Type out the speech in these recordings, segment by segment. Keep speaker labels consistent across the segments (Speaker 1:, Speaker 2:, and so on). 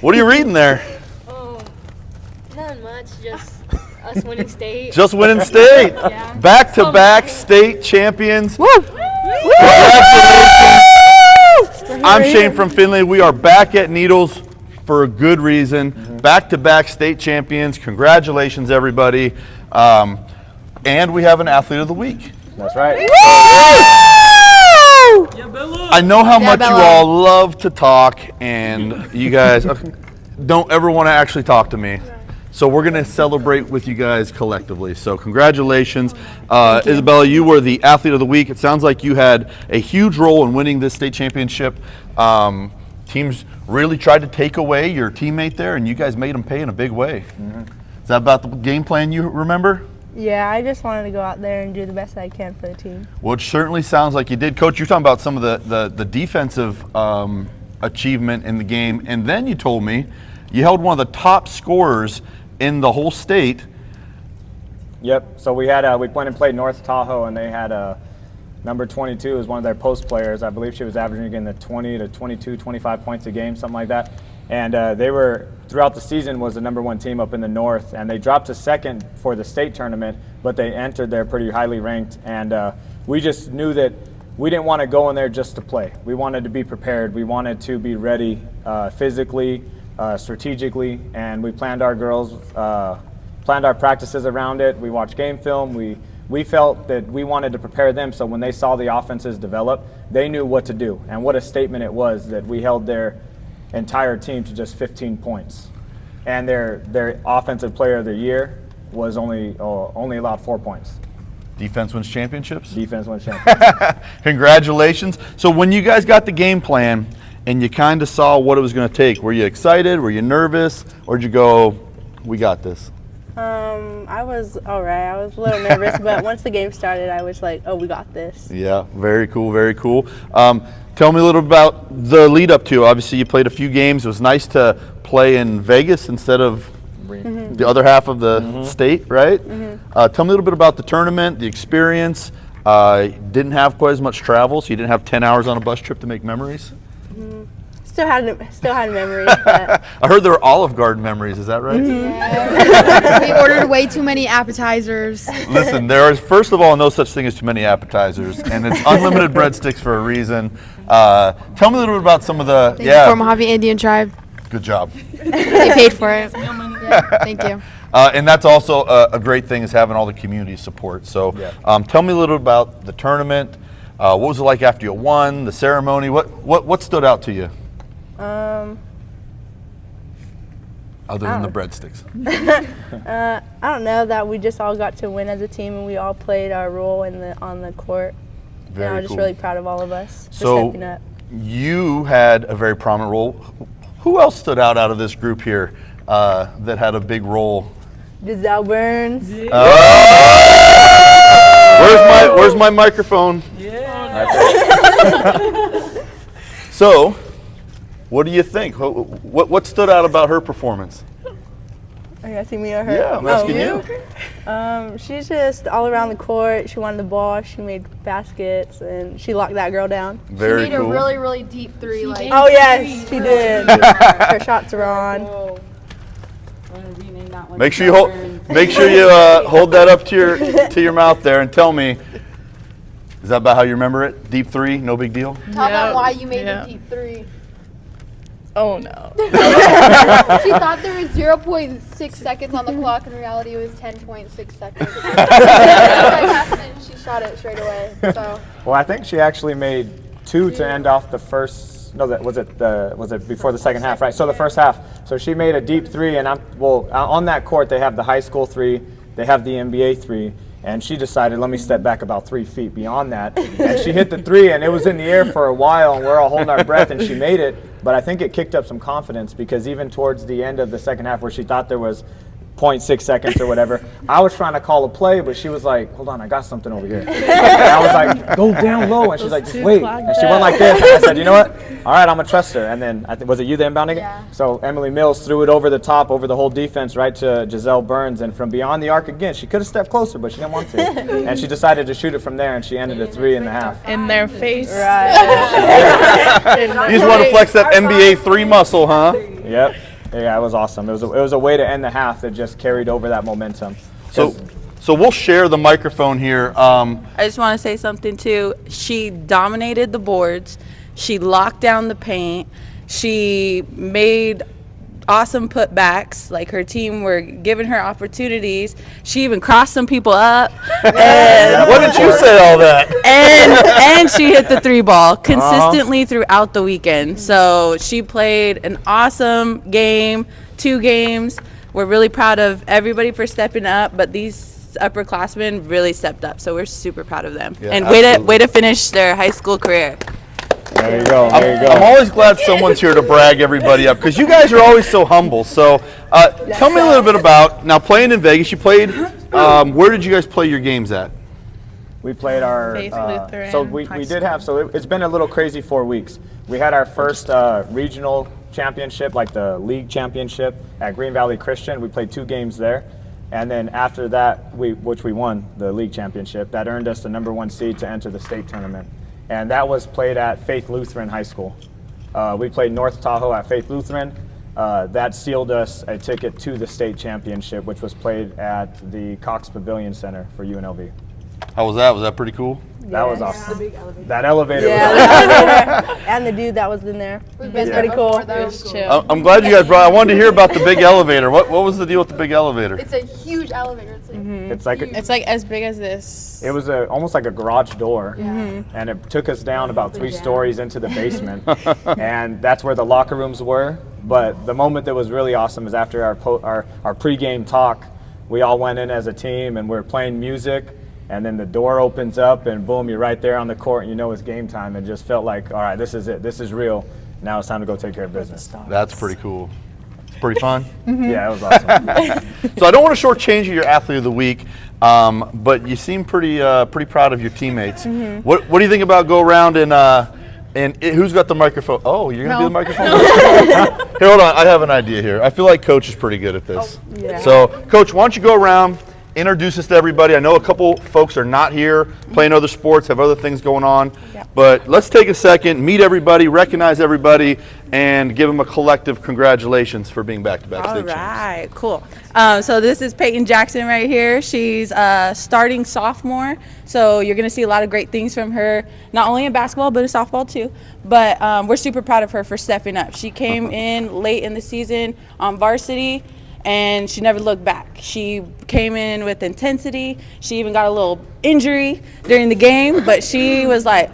Speaker 1: What are you reading there?
Speaker 2: Nothing much, just us winning state.
Speaker 1: Just winning state.
Speaker 2: Yeah.
Speaker 1: Back-to-back state champions.
Speaker 3: Woo!
Speaker 1: Congratulations. I'm Shane from Finley. We are back at Needles for a good reason. Back-to-back state champions. Congratulations, everybody. And we have an Athlete of the Week.
Speaker 4: That's right.
Speaker 1: I know how much you all love to talk, and you guys don't ever want to actually talk to me. So we're going to celebrate with you guys collectively. So congratulations. Isabella, you were the Athlete of the Week. It sounds like you had a huge role in winning this state championship. Teams really tried to take away your teammate there, and you guys made them pay in a big way. Is that about the game plan you remember?
Speaker 3: Yeah, I just wanted to go out there and do the best I can for the team.
Speaker 1: Well, it certainly sounds like you did. Coach, you're talking about some of the defensive achievement in the game, and then you told me you held one of the top scorers in the whole state.
Speaker 4: Yep. So we had we went and played North Tahoe, and they had number 22 as one of their post players. I believe she was averaging again the 20 to 22, 25 points a game, something like that. And they were throughout the season was the number one team up in the North, and they dropped to second for the state tournament, but they entered there pretty highly ranked. And we just knew that we didn't want to go in there just to play. We wanted to be prepared. We wanted to be ready physically, strategically, and we planned our girls, planned our practices around it. We watched game film. We felt that we wanted to prepare them so when they saw the offenses develop, they knew what to do. And what a statement it was that we held their entire team to just 15 points. And their offensive player of the year was only allowed 4 points.
Speaker 1: Defense wins championships?
Speaker 4: Defense wins championships.
Speaker 1: Congratulations. So when you guys got the game plan and you kind of saw what it was going to take, were you excited? Were you nervous? Or did you go, we got this?
Speaker 3: I was all right. I was a little nervous, but once the game started, I was like, oh, we got this.
Speaker 1: Yeah, very cool, very cool. Tell me a little about the lead up to. Obviously, you played a few games. It was nice to play in Vegas instead of the other half of the state, right? Tell me a little bit about the tournament, the experience. Didn't have quite as much travel, so you didn't have 10 hours on a bus trip to make memories?
Speaker 3: Still had memories, but
Speaker 1: I heard there were Olive Garden memories. Is that right?
Speaker 5: We ordered way too many appetizers.
Speaker 1: Listen, there is, first of all, no such thing as too many appetizers, and it's unlimited breadsticks for a reason. Tell me a little bit about some of the,
Speaker 5: From Mojave Indian Tribe.
Speaker 1: Good job.
Speaker 5: They paid for it. Yeah, thank you.
Speaker 1: And that's also a great thing is having all the community support. So tell me a little about the tournament. What was it like after you won, the ceremony? What stood out to you? Other than the breadsticks.
Speaker 3: I don't know, that we just all got to win as a team and we all played our role on the court.
Speaker 1: Very
Speaker 3: and I'm just
Speaker 1: cool.
Speaker 3: really proud of all of us for
Speaker 1: So
Speaker 3: stepping up.
Speaker 1: you had a very prominent role. Who else stood out of this group here that had a big role?
Speaker 3: Giselle Burns.
Speaker 1: Where's my microphone? So, what do you think? What stood out about her performance?
Speaker 3: Are you asking me or her?
Speaker 1: Yeah, I'm asking you.
Speaker 3: She's just all around the court. She won the ball. She made baskets, and she locked that girl down.
Speaker 1: Very
Speaker 5: She made
Speaker 1: cool.
Speaker 5: a really, really deep three.
Speaker 3: Oh yes, she did. Her shots are on.
Speaker 1: Make sure you hold that up to your mouth there and tell me. Is that about how you remember it? Deep three, no big deal.
Speaker 5: Talk about why you made the deep three.
Speaker 6: Oh no.
Speaker 5: She thought there was 0.6 seconds on the clock. In reality, it was 10.6 seconds. She shot it straight away. So.
Speaker 4: Well, I think she actually made two to end off the first. No, was it before the second half, right? So the first half. So she made a deep three, and on that court they have the high school three, they have the NBA three, and she decided, let me step back about 3 feet beyond that, and she hit the three, and it was in the air for a while, and we're all holding our breath, and she made it. But I think it kicked up some confidence because even towards the end of the second half, where she thought there was 0.6 seconds or whatever, I was trying to call a play, but she was like, hold on, I got something over here. And I was like, go down low. And she's like, just wait. And she went like this. And I said, you know what? All right, I'm going to trust her. And then, was it you that inbounding it?
Speaker 5: Yeah.
Speaker 4: So Emily Mills threw it over the top, over the whole defense, right to Giselle Burns. And from beyond the arc again, she could have stepped closer, but she didn't want to. And she decided to shoot it from there, and she ended a 3.5.
Speaker 6: In their face.
Speaker 3: Right.
Speaker 1: You just want to flex that NBA 3 muscle, huh?
Speaker 4: Yep. Yeah, it was awesome. It was a way to end the half that just carried over that momentum.
Speaker 1: So we'll share the microphone here.
Speaker 6: I just want to say something too. She dominated the boards. She locked down the paint. She made awesome putbacks. Like, her team were giving her opportunities. She even crossed some people up. And,
Speaker 1: What did you say all that?
Speaker 6: and she hit the 3 ball consistently throughout the weekend. So she played an awesome game, 2 games. We're really proud of everybody for stepping up, but these upperclassmen really stepped up. So we're super proud of them.
Speaker 1: Yeah,
Speaker 6: and
Speaker 1: absolutely.
Speaker 6: way to finish their high school career.
Speaker 4: There you go. There you go.
Speaker 1: I'm always glad someone's here to brag everybody up because you guys are always so humble. So tell me a little bit about, now playing in Vegas, you played, where did you guys play your games at?
Speaker 4: We played our,
Speaker 6: Faith Lutheran
Speaker 4: so we
Speaker 6: High
Speaker 4: did have, so it's been a little crazy 4 weeks. We had our first regional championship, like the league championship at Green Valley Christian. We played 2 games there. And then after that, which we won the league championship, that earned us the #1 seed to enter the state tournament. And that was played at Faith Lutheran High School. We played North Tahoe at Faith Lutheran. That sealed us a ticket to the state championship, which was played at the Cox Pavilion Center for UNLV.
Speaker 1: How was that? Was that pretty cool?
Speaker 4: That was awesome. That elevator was
Speaker 3: Yeah,
Speaker 4: awesome.
Speaker 3: the elevator and the dude that was in there.
Speaker 5: We've
Speaker 3: It's
Speaker 5: been
Speaker 3: pretty
Speaker 5: there
Speaker 3: cool.
Speaker 5: before, though.
Speaker 6: It was chill.
Speaker 1: I'm glad you guys brought, I wanted to hear about the big elevator. What was the deal with the big elevator?
Speaker 5: It's a huge elevator. It's like,
Speaker 4: It's like
Speaker 6: It's like as big as this.
Speaker 4: it was almost like a garage door, and it took us down about 3 stories into the basement, and that's where the locker rooms were. But the moment that was really awesome is after our pregame talk, we all went in as a team and we were playing music, and then the door opens up and boom, you're right there on the court, and you know it's game time. It just felt like, all right, this is it, this is real. Now it's time to go take care of business.
Speaker 1: That's pretty cool. It's pretty fun.
Speaker 4: Yeah, it was awesome.
Speaker 1: So I don't want to shortchange you your athlete of the week, but you seem pretty proud of your teammates. What do you think about go around and who's got the microphone? Oh, you're gonna do the microphone? Here, hold on. I have an idea here. I feel like Coach is pretty good at this. So, Coach, why don't you go around, introduce us to everybody. I know a couple folks are not here, playing other sports, have other things going on. But let's take a second, meet everybody, recognize everybody, and give them a collective congratulations for being back-to-back
Speaker 6: All
Speaker 1: state champs.
Speaker 6: right, cool. So this is Peyton Jackson right here. She's a starting sophomore, so you're going to see a lot of great things from her, not only in basketball, but in softball too. But we're super proud of her for stepping up. She came in late in the season on varsity, and she never looked back. She came in with intensity. She even got a little injury during the game, but she was like,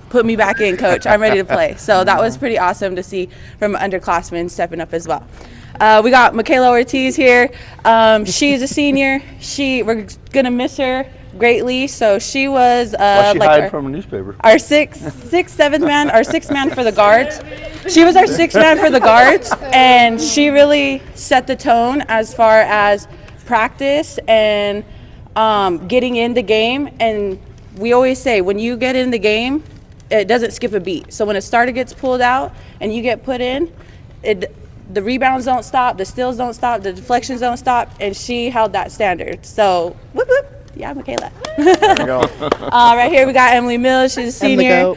Speaker 6: put me back in, Coach. I'm ready to play. So that was pretty awesome to see from an underclassman stepping up as well. We got Michaela Ortiz here. She's a senior. We're gonna miss her greatly. So she was
Speaker 1: Why'd she
Speaker 6: like
Speaker 1: hide
Speaker 6: our,
Speaker 1: from a newspaper?
Speaker 6: our sixth man for the guards. She was our 6th man for the guards, and she really set the tone as far as practice and getting in the game. And we always say, when you get in the game, it doesn't skip a beat. So when a starter gets pulled out and you get put in, the rebounds don't stop, the steals don't stop, the deflections don't stop, and she held that standard. So, whoop, whoop. Yeah, Michaela.
Speaker 4: There you go.
Speaker 6: Right here we got Emily Mills. She's a senior.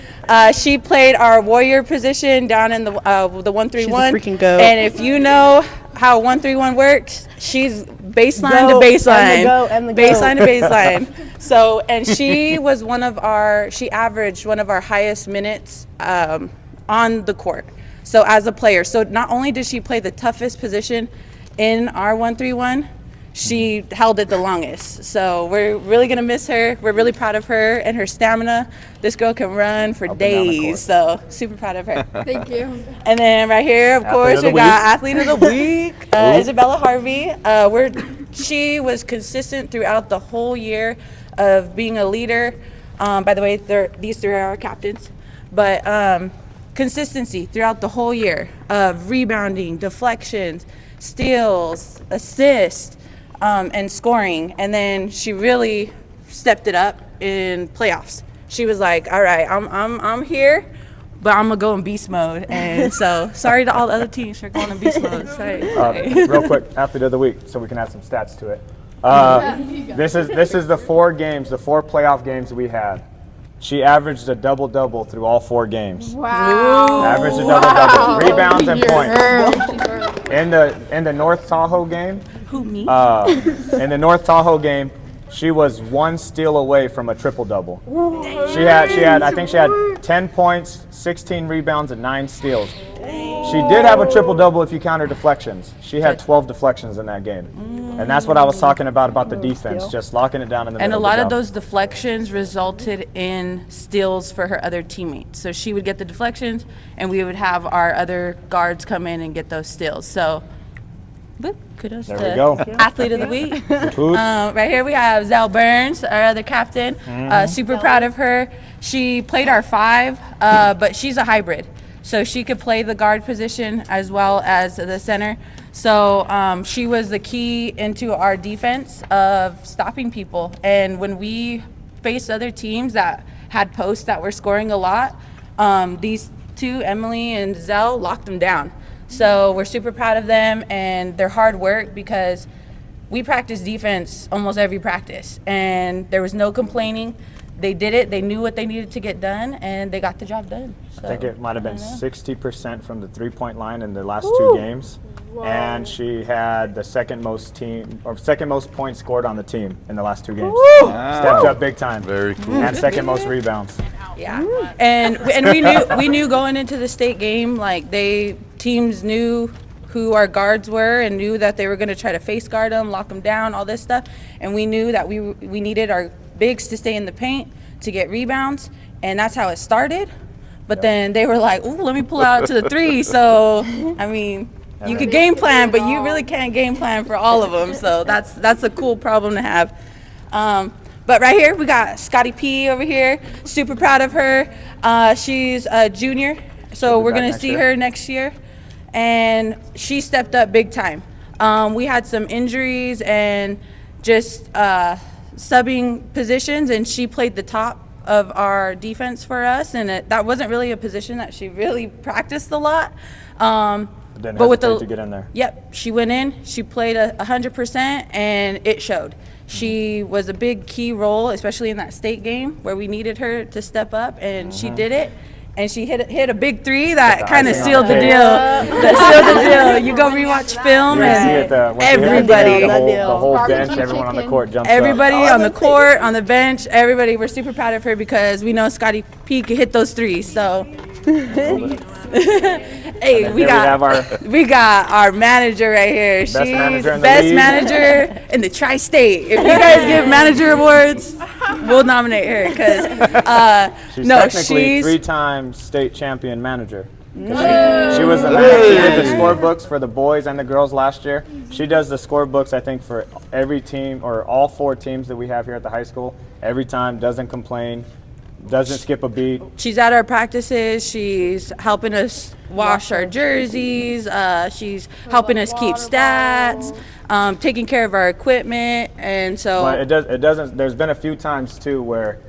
Speaker 6: She played our warrior position down in the 1-3-1.
Speaker 3: She's a freaking goat.
Speaker 6: And if you know how 1-3-1 works, she's baseline
Speaker 3: Goat,
Speaker 6: to baseline.
Speaker 3: and the goat.
Speaker 6: Baseline to baseline. So, and she was she averaged one of our highest minutes on the court. So as a player, so not only did she play the toughest position in our 1-3-1, she held it the longest. So we're really gonna miss her. We're really proud of her and her stamina. This girl can run for
Speaker 4: Up and down the court.
Speaker 6: days. So super proud of her.
Speaker 5: thank you.
Speaker 6: And then right here, of course,
Speaker 4: of the
Speaker 6: we got Athlete of the Week, Isabella Harvey. She was consistent throughout the whole year of being a leader. By the way, these 3 are our captains. But consistency throughout the whole year of rebounding, deflections, steals, assists, and scoring. And then she really stepped it up in playoffs. She was like, all right, I'm here, but I'm gonna go in beast mode. And so sorry to all the other teams for going in beast mode. Sorry.
Speaker 4: Real quick, athlete of the week, so we can add some stats to it. This is the 4 games, the 4 playoff games we had. She averaged a double-double through all 4 games.
Speaker 5: Wow.
Speaker 4: Averaged a double-double, rebounds and points.
Speaker 5: She's early.
Speaker 4: In the North Tahoe game,
Speaker 6: Who, me?
Speaker 4: in the North Tahoe game, she was 1 steal away from a triple-double. She had I think she had 10 points, 16 rebounds, and 9 steals. She did have a triple-double if you count her deflections. She had 12 deflections in that game. And that's what I was talking about the defense, just locking it down in the
Speaker 6: And a
Speaker 4: middle.
Speaker 6: lot
Speaker 4: Good
Speaker 6: of
Speaker 4: job.
Speaker 6: those deflections resulted in steals for her other teammates. So she would get the deflections, and we would have our other guards come in and get those steals. So, whoop, kudos
Speaker 4: There
Speaker 6: to
Speaker 4: we go.
Speaker 6: Athlete of the Week.
Speaker 4: Food.
Speaker 6: Right here we have Zell Burns, our other captain. Super proud of her. She played our 5, but she's a hybrid. So she could play the guard position as well as the center. So she was the key into our defense of stopping people. And when we faced other teams that had posts that were scoring a lot, these 2, Emily and Zell, locked them down. So we're super proud of them and their hard work, because we practice defense almost every practice, and there was no complaining. They did it. They knew what they needed to get done, and they got the job done. So,
Speaker 4: I think it might have been 60% from the 3-point line in the last 2 games. And she had the second most points scored on the team in the last 2 games. Stepped up big time.
Speaker 1: Very cool.
Speaker 4: And second most rebounds.
Speaker 6: yeah, and we knew going into the state game, like teams knew who our guards were and knew that they were going to try to face guard them, lock them down, all this stuff. And we knew that we needed our bigs to stay in the paint to get rebounds, and that's how it started. But then they were like, "Ooh, let me pull out to the 3." So I mean, you could game plan, but you really can't game plan for all of them. So that's a cool problem to have. But right here we got Scotty P over here. Super proud of her. She's a junior, so we're gonna see her next year, and she stepped up big time. We had some injuries and just subbing positions, and she played the top of our defense for us, and that wasn't really a position that she really practiced a lot.
Speaker 4: Didn't
Speaker 6: But with
Speaker 4: hesitate to get in there.
Speaker 6: Yep, she went in, she played 100%, and it showed. She was a big key role, especially in that state game where we needed her to step up, and she did it. And she hit a big 3 that kind of
Speaker 4: icing on
Speaker 6: sealed
Speaker 4: the
Speaker 6: the
Speaker 4: cake.
Speaker 6: deal. That sealed the deal. You go rewatch film,
Speaker 4: You see
Speaker 6: and
Speaker 4: it, when she hit the
Speaker 6: everybody.
Speaker 4: the whole bench,
Speaker 5: Barbecue
Speaker 4: everyone on the
Speaker 5: chicken.
Speaker 4: court jumps
Speaker 6: Everybody
Speaker 4: up.
Speaker 6: on the court, on the bench, everybody. We're super proud of her because we know Scotty P could hit those 3s. So, hey,
Speaker 4: Here we have our
Speaker 6: we got our manager right here. She's
Speaker 4: manager in the
Speaker 6: best
Speaker 4: league.
Speaker 6: manager in the tri-state. If you guys give manager awards, we'll nominate her because
Speaker 4: she's
Speaker 6: no,
Speaker 4: technically
Speaker 6: she's
Speaker 4: 3-time state champion manager. 'Cause She was the manager. She did the scorebooks for the boys and the girls last year. She does the scorebooks, I think, for every team or all 4 teams that we have here at the high school. Every time, doesn't complain, doesn't skip a beat.
Speaker 6: she's at our practices. She's helping us wash our jerseys. She's helping us keep stats, taking care of our equipment, and so.
Speaker 4: But it doesn't. There's been a few times too where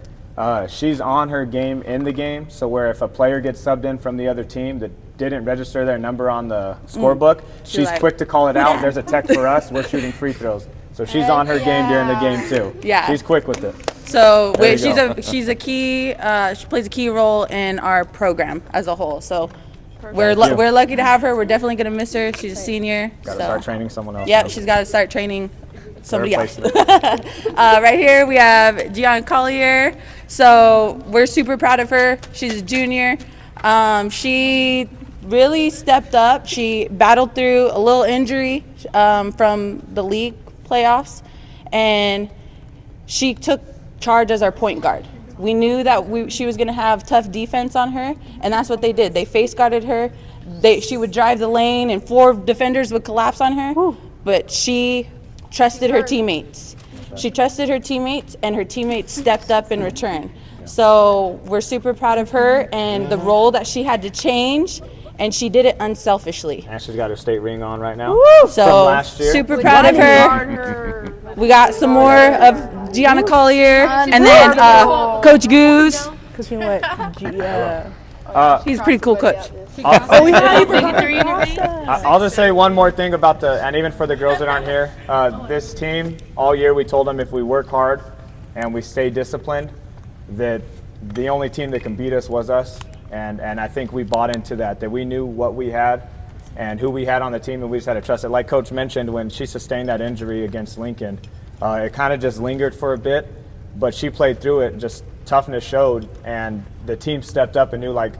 Speaker 4: she's on her game in the game. So where if a player gets subbed in from the other team that didn't register their number on the scorebook, she's
Speaker 6: like,
Speaker 4: quick to call it out. There's a tech for us. We're shooting free throws. So she's on her game during the game too.
Speaker 6: Yeah.
Speaker 4: She's quick with it.
Speaker 6: So
Speaker 4: There you
Speaker 6: she's
Speaker 4: go.
Speaker 6: a key. She plays a key role in our program as a whole. So we're
Speaker 4: Thank you.
Speaker 6: we're lucky to have her. We're definitely gonna miss her. She's a senior.
Speaker 4: Got to
Speaker 6: so.
Speaker 4: start training someone else.
Speaker 6: Yep, she's got to start training somebody else.
Speaker 4: replacement.
Speaker 6: Right here we have Gian Collier. So we're super proud of her. She's a junior. She really stepped up. She battled through a little injury from the league playoffs, and she took charge as our point guard. We knew that she was going to have tough defense on her, and that's what they did. They face guarded her. She would drive the lane, and 4 defenders would collapse on her, but she trusted her teammates. She trusted her teammates, and her teammates stepped up in return. So we're super proud of her and the role that she had to change, and she did it unselfishly.
Speaker 4: And she's got her state ring on right now.
Speaker 6: So
Speaker 4: From last year.
Speaker 6: super proud of her. We got some more of Gianna Collier, and then Coach Goose.
Speaker 3: Cause we went, yeah.
Speaker 6: He's a pretty cool coach.
Speaker 4: I'll just say one more thing about and even for the girls that aren't here, this team, all year we told them if we work hard and we stay disciplined, that the only team that can beat us was us. And I think we bought into that we knew what we had and who we had on the team, and we just had to trust it. Like Coach mentioned, when she sustained that injury against Lincoln, it kind of just lingered for a bit, but she played through it, and just toughness showed, and the team stepped up and knew, like,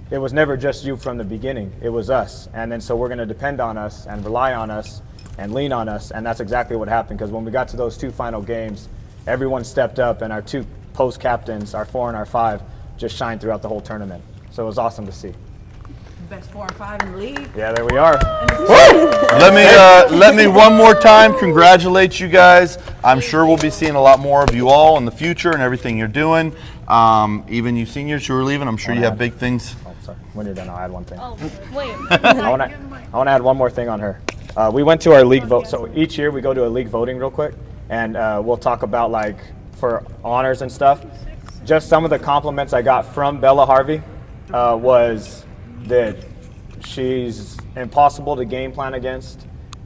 Speaker 4: it was never just you from the beginning. It was us. And then so we're going to depend on us and rely on us and lean on us, and that's exactly what happened, because when we got to those 2 final games, everyone stepped up, and our 2 post captains, our 4 and our 5, just shined throughout the whole tournament. So it was awesome to see.
Speaker 6: Best 4 and 5 in the league.
Speaker 4: Yeah, there we are.
Speaker 1: Let me one more time congratulate you guys. I'm sure we'll be seeing a lot more of you all in the future and everything you're doing. Even you seniors who are leaving, I'm sure you have big things.
Speaker 4: Oh, sorry. When you're done, I'll add one thing.
Speaker 2: Oh, wait.
Speaker 4: I want to add one more thing on her. We went to our league vote. So each year we go to a league voting real quick, and we'll talk about, like, for honors and stuff. Just some of the compliments I got from Bella Harvey was that she's impossible to game plan against.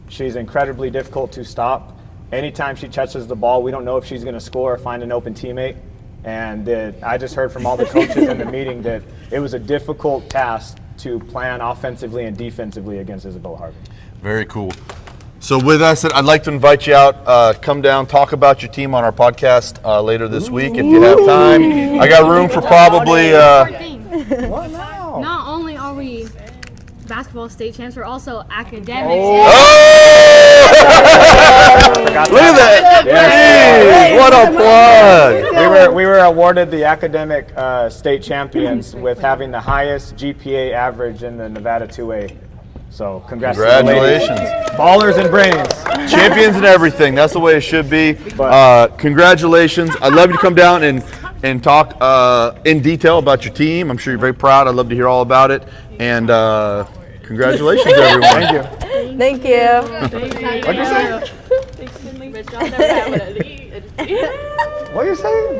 Speaker 4: She's incredibly difficult to stop. Anytime she touches the ball, we don't know if she's going to score or find an open teammate. And that I just heard from all the coaches in the meeting that it was a difficult task to plan offensively and defensively against Isabella Harvey.
Speaker 1: Very cool. So with that said, I'd like to invite you out, come down, talk about your team on our podcast later this week if you have time. I got room for probably
Speaker 4: What now?
Speaker 2: Not only are we basketball state champs, we're also academics.
Speaker 1: Look at that! Jeez, what a plug!
Speaker 4: We were awarded the academic state champions with having the highest GPA average in the Nevada 2A. So
Speaker 1: Congratulations.
Speaker 4: Ballers and brains.
Speaker 1: Champions and everything. That's the way it should be. Congratulations. I'd love you to come down and talk in detail about your team. I'm sure you're very proud. I'd love to hear all about it. And congratulations, everyone.
Speaker 4: Thank you.
Speaker 3: Thank you.
Speaker 4: What'd you say? What you say?